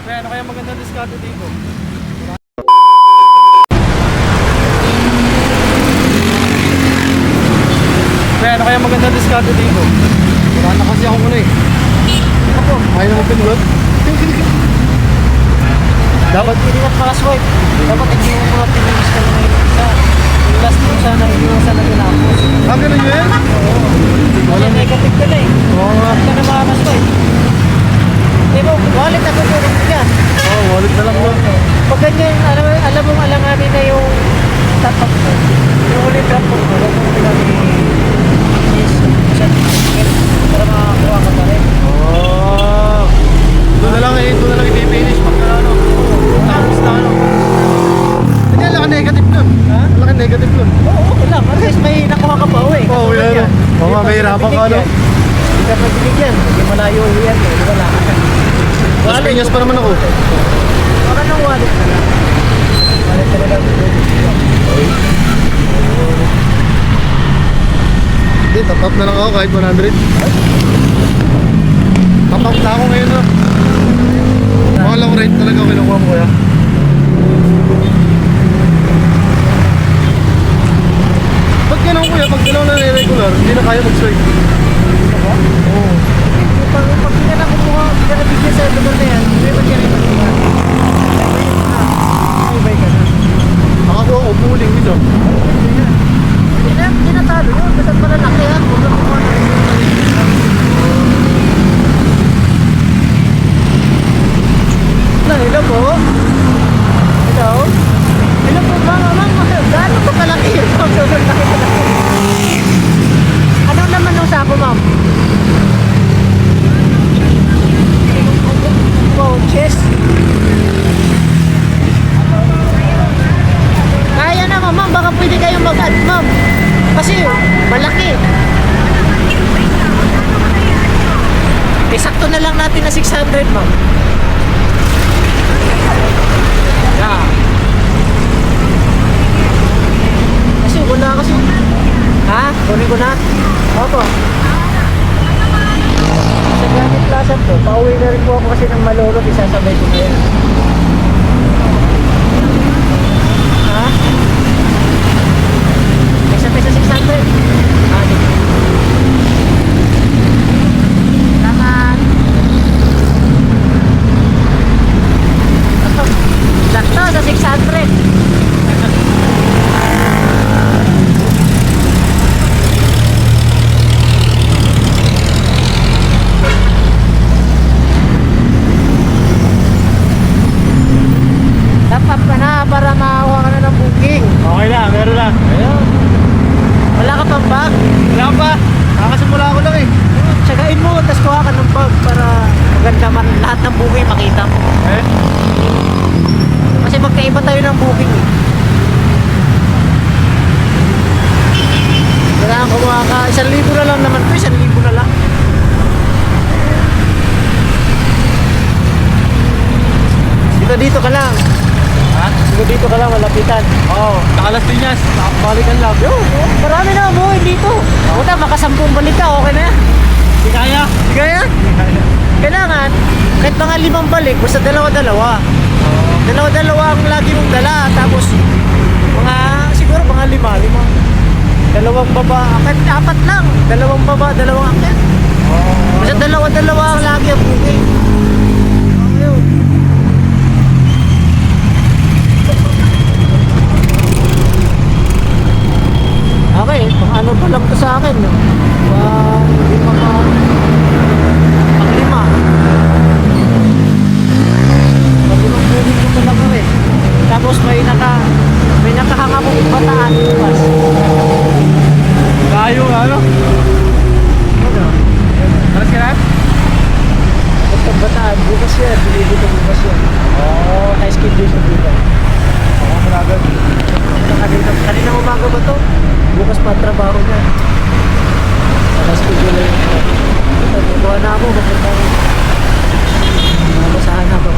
Kaya ano kaya magandang diskarte dito? Kaya ano kaya magandang diskarte dito? Wala na kasi ako muna eh. Ako, ayaw naman pinulot. Dapat hindi na para swipe. Dapat hindi mo mga pinilis ka na yung isa. Yung last mo sana, iniwasan na tinapos. Ah, ganun yun? Oo. Kasi negative ka na eh. Oo nga. Hindi ka na makakaswipe. Di ba, wallet ako po rin ka. Oo, wallet na lang yun. Pag ganyan, alam mong alanganin na yung tatak mo. Yung ulit drop mo, huwag mo kailangan yes, para makakuha ka pa rin. Oh. Doon na lang i-finish pag ano. Tapos na ano. Hindi, wala ka negative nun. Ha? Wala ka negative nun. Oo, okay lang. At least may nakuha ka pa uwi. Oo, yan. Oo nga, may hirapan ka, no? Hindi ka magbinigyan. Hindi malayo yan eh. Wala ka. Mas pinyas pa naman ako. Baka nang wallet na lang. Wallet na lang. Hindi, top up na lang ako kahit 100. Top up na ako ngayon, no? Mga long rate talaga kinukuha mo, kuya. Pag ganun, kuya, pag gano'n na regular, hindi na kaya mag-swipe. Oo. Pag hindi ka na kumuha, hindi ka na bigyan sa lugar na yan, hindi ba kaya kumuha? Ibay ka na. Nakakuha ko, pooling dito. Hindi na talo yun. Basta malalaki yan. Huwag na kumuha na rin. Hello po. Hello. Hello po, ma'am. Gaano po kalaki yun? Ano naman yung sako, ma'am? Coaches. Kaya naman, ma'am. Baka pwede kayong mag-add, ma'am. Kasi malaki. Eh, sakto na lang natin na 600, ma'am. Yeah. Kasi wala kasi. Ha? Kunin ko na? Opo. Sa Granite Plaza po, pauwi na rin po ako kasi ng Malulog, isasabay ko ngayon. Ha? Isa pesa 600? Ah, sige. Salamat. Sakto sa 600. Top up ka na para makakuha ka na ng booking. Okay na, meron na. Ayun. Wala ka pang bag? Wala pa. Kakasimula ako lang eh. Tsagain mo, tapos kuha ka ng bag para maganda man lahat ng booking makita mo. Eh? Kasi magkaiba tayo ng booking eh. Kailangan kumuha ka, 1,000 na lang naman to, 1,000 na lang. Dito ka lang. Ha? Dito ka lang, malapitan. Oo. Nakalas din yan. Nakabalikan lang. Yo, marami na umuwi dito. Puta, makasampung balik ka, okay na yan. Di kaya? Di kaya? Kailangan, kahit mga 5 balik, basta dalawa-dalawa. Dalawa-dalawa ang lagi mong dala. Tapos, siguro mga 5. Dalawang baba, kahit 4 lang. Dalawang baba, dalawang akyat. Basta dalawa-dalawa ang lagi ang booking. Ayun. Okay, pang ano pa lang to sa akin, no? Hindi pa pang 5. Pag-unang bulit ko talaga eh. Tapos may nakahanga mong bataan bukas. Layo ano? Ano? Alas ka na? Basta bataan, bukas yan. Bilibig ko bukas yan. Oo, na-schedule sa bukas. Oo, malagad. Kanina umaga ba to? Bukas pa ang trabaho niya. Na-schedule na yun. Ito, bukuha na ako. Kapag basahan na ba?